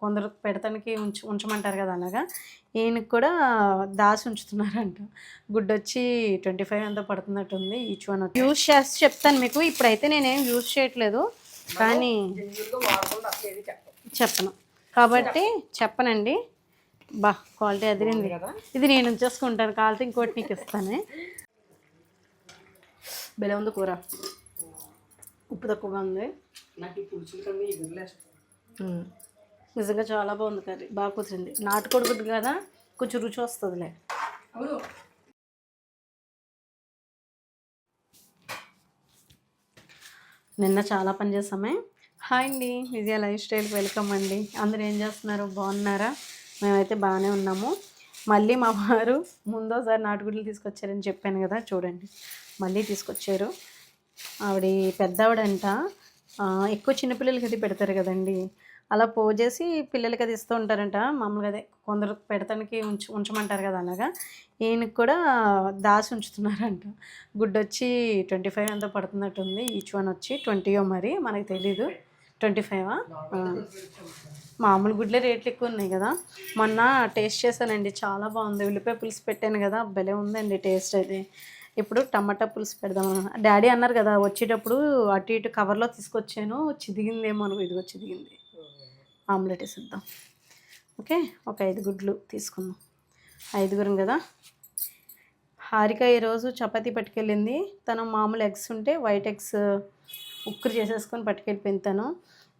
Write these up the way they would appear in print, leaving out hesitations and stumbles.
కొందరు పెడతానికి ఉంచమంటారు కదా, అలాగా ఈయనకి కూడా దాసి ఉంచుతున్నారంట. గుడ్డొచ్చి 25 ఎంతో పడుతున్నట్టుంది ఈచ్ వన్. యూజ్ చేసి చెప్తాను మీకు. ఇప్పుడైతే నేనేం యూజ్ చేయట్లేదు, కానీ చెప్పను కాబట్టి చెప్పనండి. క్వాలిటీ అదిరింది. ఇది నేను ఉంచేసుకుంటాను, కావాలంటే ఇంకోటి నీకు ఇస్తానే. బెల ఉంది కూర, ఉప్పు తక్కువగా ఉంది. నిజంగా చాలా బాగుంది కర్రీ, బాగా కుదిరింది. నాటుకోడి గుడ్డు కదా, కొంచెం రుచి వస్తుందిలే. నిన్న చాలా పని చేసామే. హాయ్ అండి, విజయ లైఫ్ స్టైల్కి వెల్కమ్ అండి. అందరూ ఏం చేస్తున్నారు, బాగున్నారా? మేమైతే బాగానే ఉన్నాము. మళ్ళీ మా వారు ముందోసారి నాటుగుడ్లు తీసుకొచ్చారని చెప్పాను కదా, చూడండి మళ్ళీ తీసుకొచ్చారు. ఆవిడ పెద్దవాడంట, ఎక్కువ చిన్నపిల్లలకి అది పెడతారు కదండి, అలా పోజేసి పిల్లలకి అది ఇస్తూ ఉంటారంట. మామూలుగా అదే కొందరు పెడతానికి ఉంచమంటారు కదా, అలాగా ఈయనకి కూడా దాసి ఉంచుతున్నారంట. గుడ్డొచ్చి 25 ఎంతో పడుతున్నట్టుంది. ఈచ్ వన్ వచ్చి 20 మరి మనకు తెలీదు. 25 మామూలు గుడ్లే రేట్లు ఎక్కువ ఉన్నాయి కదా. మొన్న టేస్ట్ చేశానండి, చాలా బాగుంది. ఉల్లిపాయ పులుసు పెట్టాను కదా, భలే ఉందండి టేస్ట్ అయితే. ఇప్పుడు టమాటా పులుసు పెడదాం. డాడీ అన్నారు కదా వచ్చేటప్పుడు అటు ఇటు కవర్లో తీసుకొచ్చాను, చిదిగిందేమో అని. ఇదిగో చిదిగింది. ఆమ్లెట్ వేసిద్దాం. ఓకే, ఒక 5 గుడ్లు తీసుకుందాం. 5గురం కదా. హారిక ఈరోజు చపాతీ పట్టుకెళ్ళింది. తను మామూలు ఎగ్స్ ఉంటే వైట్ ఎగ్స్ ఉక్కురు చేసేసుకొని పట్టుకెళ్ళిపోయింది తను.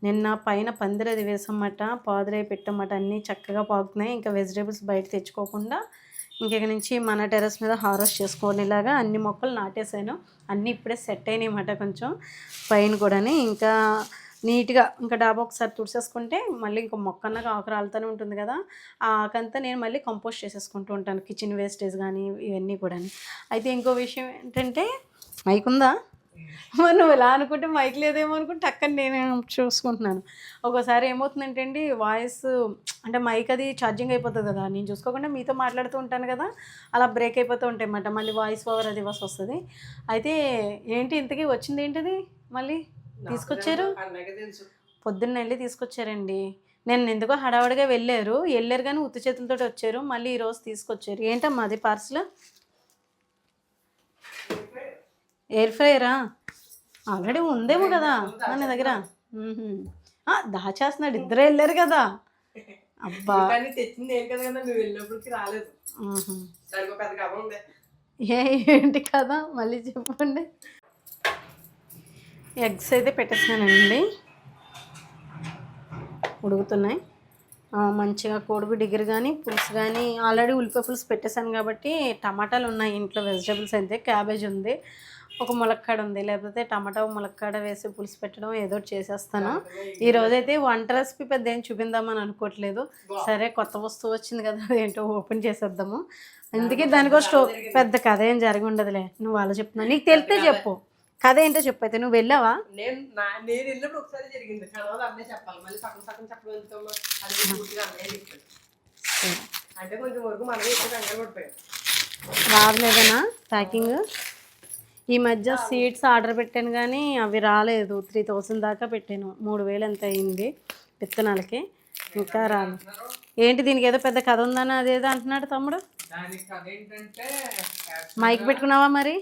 నిన్న పైన పందిరది వేసమాట, పాదురై పెట్టమాట, అన్నీ చక్కగా పాకుతున్నాయి. ఇంకా వెజిటేబుల్స్ బయట తెచ్చుకోకుండా ఇంక నుంచి మన టెర్రస్ మీద హార్వెస్ట్ చేసుకునేలాగా అన్ని మొక్కలు నాటేసాను. అన్నీ ఇప్పుడే సెట్ అయినాయి అన్నమాట, కొంచెం పైన కూడా. ఇంకా నీట్గా ఇంకా డాబా ఒకసారి తుడిసేసుకుంటే మళ్ళీ ఇంకో మొక్క అన్నాక ఆకు రాలుతూనే ఉంటుంది కదా, ఆ ఆకంతా నేను మళ్ళీ కంపోస్ట్ చేసేసుకుంటూ ఉంటాను, కిచెన్ వేస్టేజ్ కానీ ఇవన్నీ కూడా. అయితే ఇంకో విషయం ఏంటంటే, మైక్ ఉందా? మరి నువ్వు ఎలా అనుకుంటే మైక్ లేదేమో అనుకుంటే అక్కడ నేను చూసుకుంటున్నాను. ఒక్కోసారి ఏమవుతుందంటే అండి, వాయిస్ అంటే మైక్ అది ఛార్జింగ్ అయిపోతుంది కదా, నేను చూసుకోకుండా మీతో మాట్లాడుతూ ఉంటాను కదా, అలా బ్రేక్ అయిపోతూ ఉంటాయి అన్నమాట. మళ్ళీ వాయిస్ ఓవర్ అది వస్తుంది. అయితే ఏంటి ఇంతకీ వచ్చింది ఏంటిది మళ్ళీ తీసుకొచ్చారు? పొద్దున్న వెళ్ళి తీసుకొచ్చారండి. నేను ఎందుకో హడావడిగా వెళ్ళారు కానీ ఉత్తి చేతులతో వచ్చారు. మళ్ళీ ఈరోజు తీసుకొచ్చారు. ఏంటమ్మా అది పార్సల్? ఎయిర్ ఫ్రైయరా? ఆల్రెడీ ఉందేమో కదా మన దగ్గర. దాచేస్తున్నాడు, ఇద్దరే వెళ్ళారు కదా. అబ్బా, ఏంటి కదా, మళ్ళీ చెప్పండి. ఎగ్స్ అయితే పెట్టేసానండి, ఉడుకుతున్నాయి మంచిగా. కోడిగుడ్డు డిగ్గర కానీ పులుసు కానీ, ఆల్రెడీ ఉల్లిపాయ పులుసు పెట్టేశాను కాబట్టి టమాటాలు ఉన్నాయి ఇంట్లో. వెజిటేబుల్స్ అయితే క్యాబేజ్ ఉంది, ఒక ములక్కాడ ఉంది, లేకపోతే టమాటా ములక్కాడ వేసి పులుసు పెట్టడం ఏదో చేసేస్తాను. ఈరోజైతే వంట రెసిపీ పెద్ద ఏం చూపిందామని అనుకోవట్లేదు. సరే, కొత్త వస్తువు వచ్చింది కదా, అదేంటో ఓపెన్ చేసేద్దాము. అందుకే దానికో పెద్ద కథ ఏం జరిగి ఉండదులే. నువ్వు అలా చెప్తున్నావు, నీకు తెలిస్తే చెప్పు. కథ ఏంటో చెప్పు. అయితే నువ్వు వెళ్ళావా? నేను వెళ్ళినప్పుడు ఒకసారి జరిగింది, తర్వాత అన్నీ చెప్పాలి. మళ్ళీ సగం సగం చెప్పడం అంటే కొంచెం వరకు మనమే ఎక్కువ కంగారు పడిపోయాం. రావలేదనా ప్యాకింగ్? ఈ మధ్య సీడ్స్ ఆర్డర్ పెట్టాను కానీ అవి రాలేదు. 3000 దాకా పెట్టాను, 3000 ఎంత అయింది విత్తనాలకి, ఇంకా రాలేదు. ఏంటి దీనికి ఏదో పెద్ద కథ ఉందని అదేదో అంటున్నాడు తమ్ముడు. మైక్ పెట్టుకున్నావా మరి?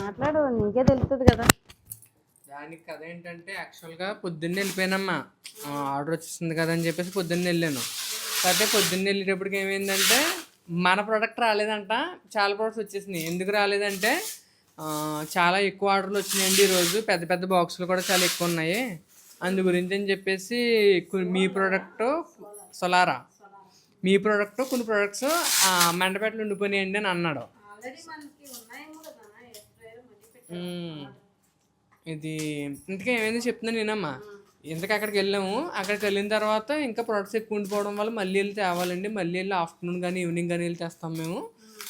మాట్లాడు, నీకే తెలుస్తుంది కదా. దానికి కథ ఏంటంటే, యాక్చువల్గా పొద్దున్నే వెళ్ళిపోయానమ్మా, ఆర్డర్ వచ్చేస్తుంది కదా అని చెప్పేసి పొద్దున్నే వెళ్ళాను. అయితే పొద్దున్నే వెళ్ళేటప్పటికి ఏమైందంటే, మన ప్రోడక్ట్ రాలేదంట, చాలా ప్రోడక్ట్స్ వచ్చేసినాయి. ఎందుకు రాలేదంటే, చాలా ఎక్కువ ఆర్డర్లు వచ్చినాయండి ఈరోజు, పెద్ద పెద్ద బాక్సులు కూడా చాలా ఎక్కువ ఉన్నాయి. అందు గురించి అని చెప్పేసి మీ ప్రోడక్ట్ సోలారా, మీ ప్రోడక్ట్ కొన్ని ప్రోడక్ట్స్ మండపేటలో ఉండిపోయినాయండి అని అన్నాడు. ఇది ఇంతకీ ఏమైంది చెప్తున్నాను నేనమ్మా. ఇంతకు అక్కడికి వెళ్ళాము, అక్కడికి వెళ్ళిన తర్వాత ఇంకా ప్రొడక్ట్స్ ఎక్కువ ఉండిపోవడం వల్ల మళ్ళీ వెళ్ళి తేవాలండి. మళ్ళీ వెళ్ళి ఆఫ్టర్నూన్ కానీ ఈవినింగ్ కానీ వెళ్ళి తెస్తాం మేము.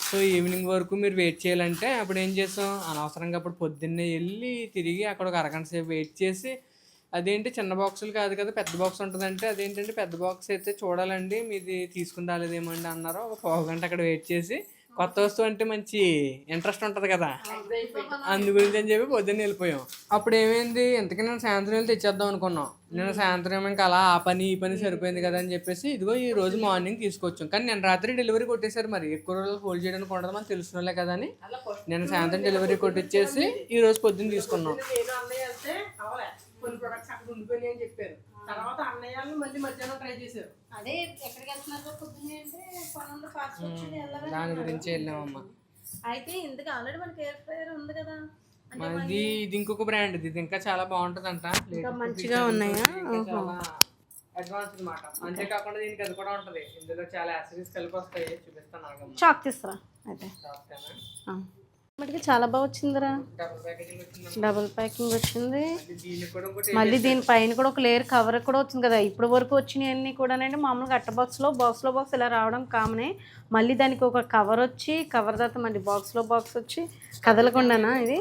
సో ఈవినింగ్ వరకు మీరు వెయిట్ చేయాలంటే అప్పుడు ఏం చేస్తాం, అనవసరంగా అప్పుడు పొద్దున్నే వెళ్ళి తిరిగి అక్కడ ఒక అరగంట సేపు వెయిట్ చేసి, అదేంటి చిన్న బాక్సులు కాదు కదా పెద్ద బాక్స్ ఉంటుందంటే, అదేంటంటే పెద్ద బాక్స్ అయితే చూడాలండి మీది తీసుకుని రాలేదేమో అండి అన్నారు. ఒక పావు గంట అక్కడ వెయిట్ చేసి కొత్త వస్తువు అంటే మంచి ఇంట్రెస్ట్ ఉంటుంది కదా, అందు గురించి అని చెప్పి పొద్దున్న వెళ్ళిపోయాం. అప్పుడు ఏమైంది, ఇంతకీ నేను సాయంత్రం వెళ్ళి తెచ్చేద్దాం అనుకున్నాం. నేను సాయంత్రం ఇంకా అలా ఆ పని ఈ పని సరిపోయింది కదా అని చెప్పేసి ఇదిగో ఈ రోజు మార్నింగ్ తీసుకొచ్చాం. కానీ నేను రాత్రి డెలివరీ కొట్టేశారు. మరి ఎక్కువ రోజులు హోల్డ్ చేయడానికి ఉండదు, మనం తెలిసిన వాళ్ళే కదా అని నేను సాయంత్రం డెలివరీ కొట్టించేసి ఈ రోజు పొద్దున్న తీసుకున్నాం. కొన్ని ప్రొడక్ట్స్ అక్కడ ఉండిపోయినాయి అని చెప్పారు. తర్వాత అన్నయ్యలు మళ్ళీ మధ్యాహ్నం ట్రై చేశారు. అదే ఎక్కడికి వెళ్తున్నారు పొద్దున్నే అంటే పనులు ఫాస్ట్ వచ్చి దాని గురించి వెళ్ళామమ్మా. అయితే ఇందుకు ఆల్రెడీ మనకి ఎయిర్ ఫ్రైయర్ ఉంది కదా, ఇది ఇంకొక బ్రాండ్, ఇది ఇంకా చాలా బాగుంటుందంట, మంచిగా ఉన్నాయా, చాలా అడ్వాన్స్ అనమాట. అంతేకాకుండా దీనికి అది కూడా ఉంటుంది, ఇందులో చాలా యాక్సెసరీస్ కలిపి వస్తాయి. చూపిస్తాను ఆగమ్మా. చాక్ తీసుకురా. అయితే మటుకి చాలా బాగా వచ్చిందిరా, డబుల్ ప్యాకింగ్ వచ్చింది. మళ్ళీ దీనిపైన కూడా ఒక లేయర్ కవర్ కూడా వచ్చింది కదా. ఇప్పుడు వరకు వచ్చినాయన్నీ కూడా అంటే మామూలుగా అట్ట బాక్స్ ఇలా రావడం కామనే. మళ్ళీ దానికి ఒక కవర్ వచ్చి, కవర్ తర్వాత మళ్ళీ బాక్స్ వచ్చి కదలకుండానా ఇది.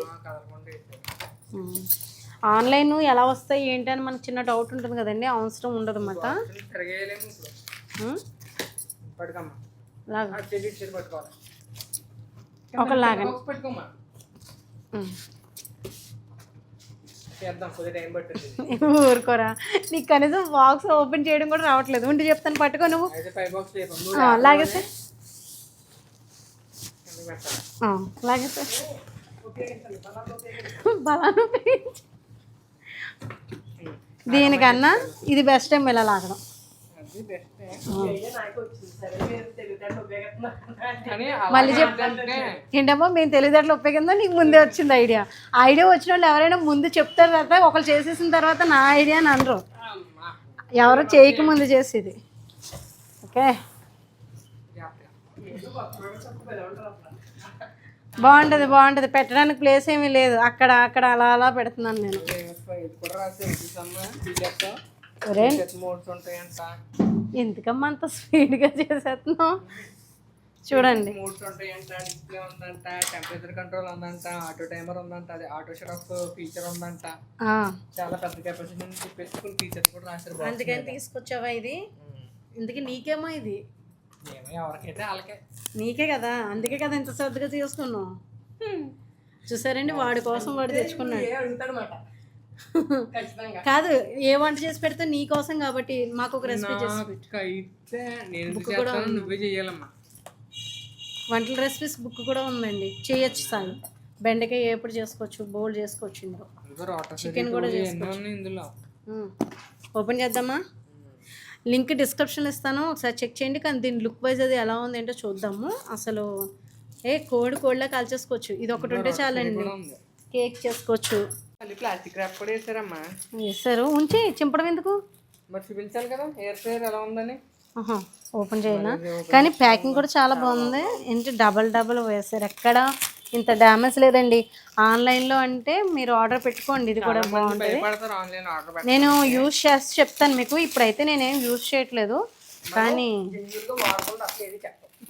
ఆన్లైన్ ఎలా వస్తాయి ఏంటి అని మనకు చిన్న డౌట్ ఉంటుంది కదండి, అవసరం ఉండదు అన్నమాట. ఒకలాగా ఊరుకోరా, నీకు కనీసం బాక్స్ ఓపెన్ చేయడం కూడా రావట్లేదు. ఉండి చెప్తాను, పట్టుకో నువ్వు. లాగేస్తే లాగేస్తే బలాను. దీనికన్నా ఇది బెస్ట్ టైం ఇలా లాగడం. మళ్ళీ చెప్తాను ఏంటమ్మా, మేము తెలివితేటలు ఉపయోగిందో నీకు ముందే వచ్చింది ఐడియా. ఐడియా వచ్చిన వాళ్ళు ఎవరైనా ముందు చెప్తారు కదా, ఒకళ్ళు చేసేసిన తర్వాత నా ఐడియా అని అనరు, ఎవరో చేయక ముందు చేసేది. ఓకే, బాగుంటుంది పెట్టడానికి ప్లేస్ ఏమీ లేదు, అక్కడ అలా పెడుతున్నాను నేను. ఎందుకమ్మా అంత స్పీడ్గా చేసేస్తున్నావు చూడండి. మోడ్స్ ఉంటాయంట, డిస్ప్లే ఉందంట, టెంపరేచర్ కంట్రోల్ ఉందంట, ఆటో టైమర్ ఉందంట, అది ఆటో షట్ ఆఫ్ ఫీచర్ ఉందంట, చాలా పెద్ద కెపాసిటీ అని చెప్పేసి కొన్ని ఫీచర్స్ కూడా రాశారు. అందుకని తీసుకొచ్చావా ఇది? ఇందుకే నీకేమో ఇది, ఎవరికైతే వాళ్ళకే, నీకే కదా, అందుకే కదా ఇంత శ్రద్ధగా తీసుకున్నావు. చూసారండి, వాడి కోసం వాడు తెచ్చుకున్నాడు. కాదు, ఏ వంట చేసి పెడితే నీ కోసం కాబట్టి మాకు ఒక రెసిపీ చేసి నువ్వే చేయాలమ్మా. వంటల రెసిపీస్ బుక్ కూడా ఉందండి, చేయొచ్చు. సాయి బెండకాయ ఎప్పుడు చేసుకోవచ్చు, బౌల్ చేసుకోవచ్చు, ఇందులో చికెన్ కూడా చేసుకోవచ్చు. ఓపెన్ చేద్దామా? లింక్ డిస్క్రిప్షన్లో ఇస్తాను, ఒకసారి చెక్ చేయండి. కానీ దీని లుక్ వైజ్ అది ఎలా ఉంది ఏంటో చూద్దాము. అసలు కోడిలా కాల్చేసుకోవచ్చు, ఇది ఒకటి ఉంటే చాలండి. కేక్ చేసుకోవచ్చు. ప్లాస్టిక్ ర్యాప్ కూడా వేసారమ్మా. వేసారు, ఉంచి చింపడం ఎందుకు? మరి చూపించాలి కదా ఎయిర్ ఫ్రైయర్ ఎలా ఉందని. ఓపెన్ చేయనా? కానీ ప్యాకింగ్ కూడా చాలా బాగుంది. ఏంటి డబల్ వేసారు, ఎక్కడ ఇంత డ్యామేజ్ లేదండి. ఆన్లైన్లో అంటే మీరు ఆర్డర్ పెట్టుకోండి, ఇది కూడా బాగుంటుంది. నేను యూజ్ చేసి చెప్తాను మీకు. ఇప్పుడైతే నేనేం యూజ్ చేయట్లేదు, కానీ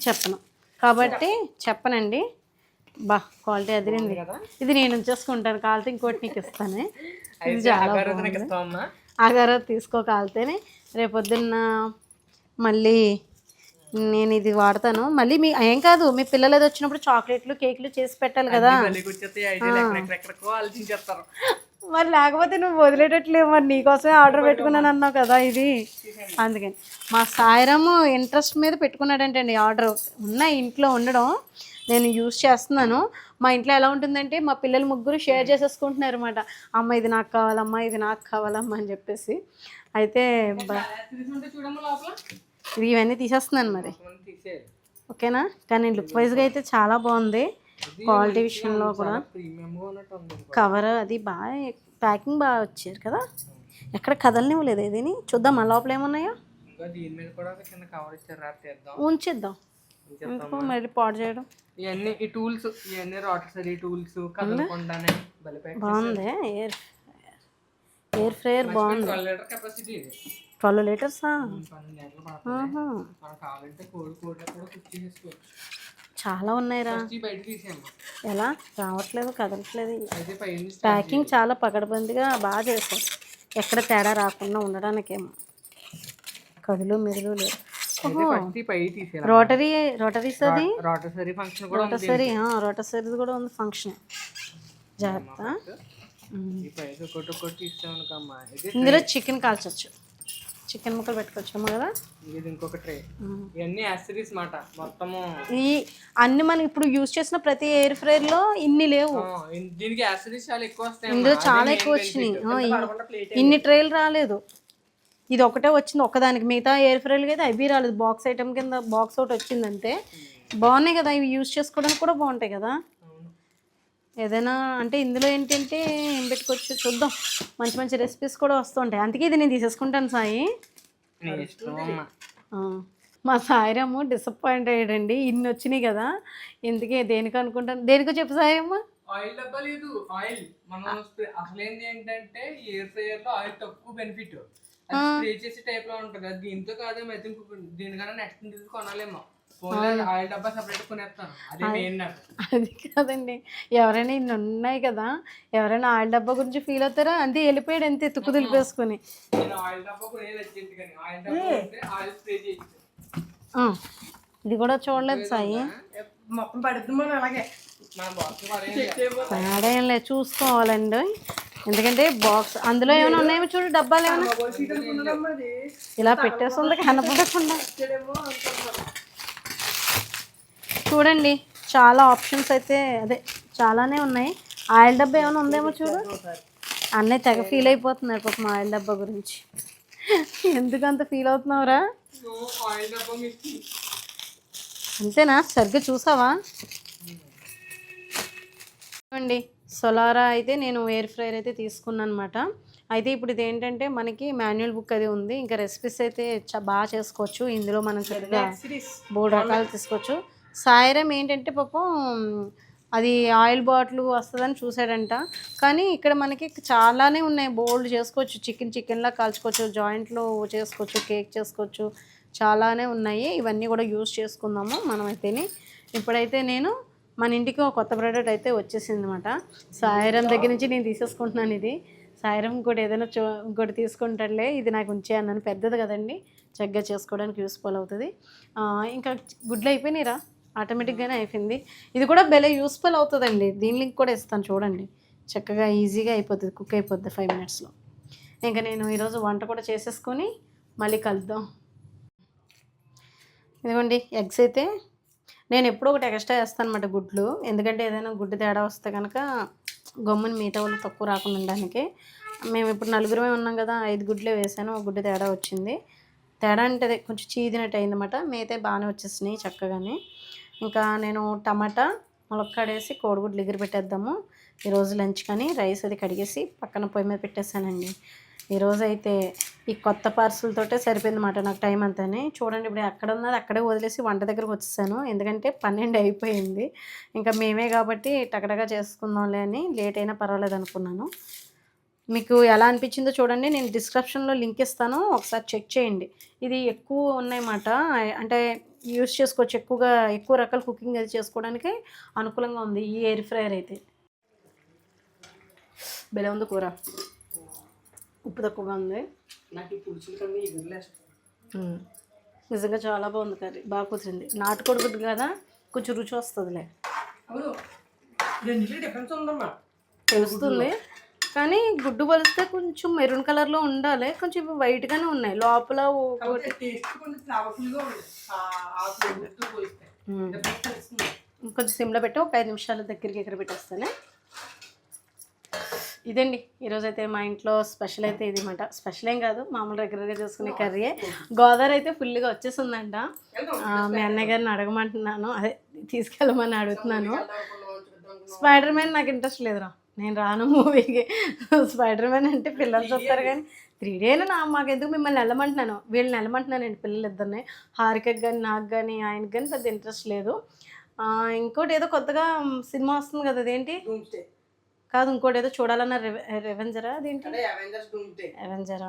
చెప్పను కాబట్టి చెప్పనండి. క్వాలిటీ అదిరింది. ఇది నేను ఉంచేసుకుంటాను, కాలితే ఇంకోటి నీకు ఇస్తాను. ఇది చాలా బాగుంది. ఆగారో తీసుకో కాలితేనే. రేపొద్దున్న మళ్ళీ నేను ఇది వాడతాను. మళ్ళీ మీ ఏం కాదు, మీ పిల్లలు ఏదో వచ్చినప్పుడు చాక్లెట్లు కేక్లు చేసి పెట్టాలి కదా. మరి లేకపోతే నువ్వు వదిలేటట్లేవు. మరి నీకోసమే ఆర్డర్ పెట్టుకున్నాను అన్నావు కదా ఇది, అందుకని. మా సాయిరాము ఇంట్రెస్ట్ మీద పెట్టుకున్నాడంటండి ఆర్డర్. ఉన్నాయి ఇంట్లో ఉండడం, నేను యూజ్ చేస్తున్నాను. మా ఇంట్లో ఎలా ఉంటుందంటే మా పిల్లలు ముగ్గురు షేర్ చేసేసుకుంటున్నారు అనమాట. అమ్మ ఇది నాకు కావాలమ్మా, ఇది నాకు కావాలమ్మా అని చెప్పేసి. అయితే ఇవన్నీ తీసేస్తున్నాను మరి, ఓకేనా? కానీ లుక్ వైజ్గా అయితే చాలా బాగుంది. క్వాలిటీ విషయంలో కూడా కవర్ అది బాగా, ప్యాకింగ్ బాగా వచ్చారు కదా. ఎక్కడ కదలనివ్వలేదు. ఇదిని చూద్దాం ఆ లోపల ఏమున్నాయో. ఉంచేద్దాం, ఎందుకు మరి పాడు చేయడం. ఇవన్నీ ఈ టూల్స్, ఇవన్నీ రోటరీ టూల్స్ కదలకుండానే బాగుంది. ఎయిర్ ఫ్రైయర్ బాగుంది. 12 లీటర్సా? చాలా ఉన్నాయిరా. ఎలా రావట్లేదు, కదలట్లేదు. ప్యాకింగ్ చాలా పకడ్బందీగా బాగా చేశారు, ఎక్కడ తేడా రాకుండా ఉండడానికేమో. కదులు మెదులు లేదు. అయితే ఫస్ట్ ఈ పై తీసేయాలి. రోటరీస్ అది రోటసరీ ఫంక్షన్ కూడా ఉంది. రోటసరీది కూడా ఉంది ఫంక్షన్. జాగ్రత్త. ఈ పై ఒకటి తీసామనుకమ్మా. ఇందులో చికెన్ కాల్చొచ్చు, చికెన్ ముక్కలు పెట్టుకోవచ్చాము కదా. ఇది ఇంకొక ట్రే. ఇవన్నీ యాక్సెసరీస్ మాట మొత్తము. ఈ అన్ని మనం ఇప్పుడు యూజ్ చేసిన ప్రతి ఎయిర్ ఫ్రైర్ లో ఇన్ని లేవు. దీనికి యాక్సెసరీస్ చాలా ఎక్కువ వస్తాయి. ఇందులో చాలా ఎక్కువ వచ్చినాయి. ఇన్ని ట్రేలు రాలేదు. ఇది ఒకటే వచ్చింది ఒక్కదానికి. మిగతా ఎయిర్ ఫ్రైర్లకి అయితే అవి రాలేదు. బాక్స్ ఐటమ్ కింద బాక్స్ ఒకటి వచ్చిందంటే. బాగున్నాయి కదా ఇవి, యూజ్ చేసుకోవడానికి కూడా బాగుంటాయి కదా. ఏదైనా అంటే ఇందులో ఏంటంటే ఏం పెట్టుకోవచ్చు చూద్దాం. మంచి మంచి రెసిపీస్ కూడా వస్తుంటాయి. అందుకే ఇది నేను తీసేసుకుంటాను సాయి. మా సాయిరాము డిసప్పాయింట్ అయ్యాడండి. ఇన్ని వచ్చినాయి కదా, ఎందుకే దేనికి అనుకుంటాను. దేనికో చెప్పు సాయమ్మ. ఆయిల్ డబ్బా లేదు. ఆయిల్ మనం అసలు ఏంటంటే ఎయిర్ ఫ్రైయర్ లో ఆయిల్ తక్కువ బెనిఫిట్. అది స్ప్రే చేసే టైప్ లో ఉంటది. అది దీంతో కాదేమో. అయితే దీనికన్నా నెక్స్ట్ కొనాలేమో. ఆయిల్ డబ్బా సెపరేట్ కొనేస్తాను. అదే మెయిన్. అది కాదండి, ఎవరైనా ఇన్ని ఉన్నాయి కదా, ఎవరైనా ఆయిల్ డబ్బా గురించి ఫీల్ అవుతారా? అంతే వెళ్ళిపోయాడు, అంతే తుక్కు దులిపేసుకుని. ఆయిల్ డబ్బా కొనేది అర్జెంట్ కానీ ఆయిల్ డబ్బా ఆయిల్ స్ప్రే చేసి. ఇది కూడా చూడలేదు సాయి. మొత్తం పడుతుంది అలాగే. తేడా ఏం లేదు, చూసుకోవాలండి. ఎందుకంటే బాక్స్ అందులో ఏమైనా ఉన్నాయేమో చూడు, డబ్బాలు ఏమైనా ఇలా పెట్టేస్తుంది కనపడకుండా. చూడండి చాలా ఆప్షన్స్ అయితే అదే చాలానే ఉన్నాయి. ఆయిల్ డబ్బా ఏమైనా ఉందేమో చూడు. అన్నయ్య తెగ ఫీల్ అయిపోతున్నాడు పాపం ఆయిల్ డబ్బా గురించి. ఎందుకు అంత ఫీల్ అవుతున్నావురా? అంతేనా? సరిగ్గా చూసావా? అండి సోలారా అయితే నేను ఎయిర్ ఫ్రైయర్ అయితే తీసుకున్నాను అనమాట. అయితే ఇప్పుడు ఇది ఏంటంటే మనకి మాన్యువల్ బుక్ అది ఉంది. ఇంకా రెసిపీస్ అయితే బాగా చేసుకోవచ్చు ఇందులో. మనం చక్కగా 3 రకాలు తీసుకోవచ్చు. సాయిరం ఏంటంటే పాపం అది ఆయిల్ బాటిల్ వస్తుందని చూసాడంట. కానీ ఇక్కడ మనకి చాలానే ఉన్నాయి. బోల్డ్ చేసుకోవచ్చు. చికెన్లా కాల్చుకోవచ్చు, జాయింట్లో చేసుకోవచ్చు, కేక్ చేసుకోవచ్చు, చాలానే ఉన్నాయి. ఇవన్నీ కూడా యూజ్ చేసుకుందాము మనమైతేనే. ఇప్పుడైతే నేను మన ఇంటికి ఒక కొత్త ప్రోడక్ట్ అయితే వచ్చేసింది అనమాట. సాయిరం దగ్గర నుంచి నేను తీసేసుకుంటున్నాను ఇది. సాయిరం కూడా ఏదైనా ఇంకోటి తీసుకుంటాడులే, ఇది నాకు ఉంచే అన్నాను. పెద్దది కదండి, చక్కగా చేసుకోవడానికి యూస్ఫుల్ అవుతుంది. ఇంకా గుడ్లు అయిపోయినాయిరా, ఆటోమేటిక్గానే అయిపోయింది. ఇది కూడా భలే యూస్ఫుల్ అవుతుందండి. దీని లింక్ కూడా ఇస్తాను చూడండి. చక్కగా ఈజీగా అయిపోతుంది, కుక్ అయిపోద్ది 5 minutesలో. ఇంకా నేను ఈరోజు వంట కూడా చేసేసుకొని మళ్ళీ కలుద్దాం. ఇదిగోండి ఎగ్స్ అయితే నేను ఎప్పుడూ ఒకటి ఎక్స్ట్రా వేస్తాను అనమాట, గుడ్లు. ఎందుకంటే ఏదైనా గుడ్డు తేడా వస్తే కనుక గమ్ముని మిగతా వాళ్ళు తక్కువ రాకుండా ఉండడానికి. మేము ఇప్పుడు 4 ఉన్నాం కదా, 5 గుడ్లే వేసాను. ఒక గుడ్డు తేడా వచ్చింది. తేడా అంటే అదే కొంచెం చీదినట్టు అయిందన్నమాట. మిగతా బాగానే వచ్చేసినాయి చక్కగానే. ఇంకా నేను టమాటా ములక్కాడేసి కోడిగుడ్లు ఎగిరి పెట్టేద్దాము ఈరోజు లంచ్. కానీ రైస్ అది కడిగేసి పక్కన పొయ్యి మీద పెట్టేశానండి. ఈరోజు అయితే ఈ కొత్త పార్సల్ తోటే సరిపోయిందన్నమాట నాకు టైం అంతానే. చూడండి ఇప్పుడు అక్కడ ఉన్నది అక్కడే వదిలేసి వంట దగ్గరకు వచ్చేసాను. ఎందుకంటే 12 అయిపోయింది. ఇంకా మేమే కాబట్టి టకటగా చేసుకుందాంలే అని, లేట్ అయినా పర్వాలేదు అనుకున్నాను. మీకు ఎలా అనిపించిందో చూడండి. నేను డిస్క్రిప్షన్లో లింక్ ఇస్తాను, ఒకసారి చెక్ చేయండి. ఇది ఎక్కువ ఉన్నాయన్నమాట. అంటే యూస్ చేసుకోవచ్చు, ఎక్కువ రకాల కుకింగ్ అది చేసుకోవడానికి అనుకూలంగా ఉంది ఈ ఎయిర్ ఫ్రైయర్ అయితే. భలే ఉంది కూర, ఉప్పు తక్కువగా ఉంది. నాకు పులుసులు కన్నా ఎగురులేస్తాను. నిజంగా చాలా బాగుంది కర్రీ, బాగా కుదిరింది. నాటుకోడి గుడ్డు కదా, కొంచెం రుచి వస్తుందిలే. డిఫరెన్స్ ఉందమ్మా, తెలుస్తుంది. కానీ గుడ్డు వలిస్తే కొంచెం మెరూన్ కలర్లో ఉండాలి, కొంచెం వైట్గానే ఉన్నాయి లోపల. కొంచెం సిమ్లో పెట్టి ఒక 5 నిమిషాల దగ్గరికి ఎక్కడ పెట్టేస్తానే. ఇదండి ఈరోజైతే మా ఇంట్లో స్పెషల్ అయితే ఇది మాట. స్పెషల్ ఏం కాదు, మామూలు రెగ్యులర్గా చేసుకునే కర్రీయే. గోదావరి అయితే ఫుల్గా వచ్చేసిందంట. మీ అన్నయ్య గారిని అడగమంటున్నాను, అదే తీసుకెళ్ళమని అడుగుతున్నాను. స్పైడర్ మ్యాన్ నాకు ఇంట్రెస్ట్ లేదురా, నేను రాను మూవీకి. స్పైడర్ మ్యాన్ అంటే పిల్లలు చూస్తారు కానీ 3D అయినా మాకెందుకు, మిమ్మల్ని వెళ్ళమంటున్నాను, వీళ్ళని వెళ్ళమంటున్నానండి పిల్లలు ఇద్దరిని. హారికకి కానీ నాకు కానీ ఆయనకి కానీ పెద్ద ఇంట్రెస్ట్ లేదు. ఇంకోటి ఏదో కొత్తగా సినిమా వస్తుంది కదా, అదేంటి కాదు, ఇంకోటి ఏదో చూడాలన్న రెవెంజరా, అదేంటి అవెంజరా,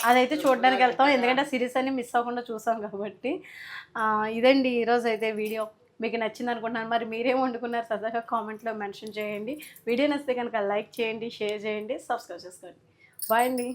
అదైతే చూడడానికి వెళ్తాం. ఎందుకంటే ఆ సిరీస్ అన్ని మిస్ అవ్వకుండా చూసాం కాబట్టి. ఇదండి ఈరోజు అయితే వీడియో. మీకు నచ్చింది అనుకుంటున్నాను. మరి మీరేం వండుకున్నారు సరదాగా కామెంట్లో మెన్షన్ చేయండి. వీడియో నచ్చితే కనుక లైక్ చేయండి, షేర్ చేయండి, సబ్స్క్రైబ్ చేసుకోండి. బాయ్ అండి.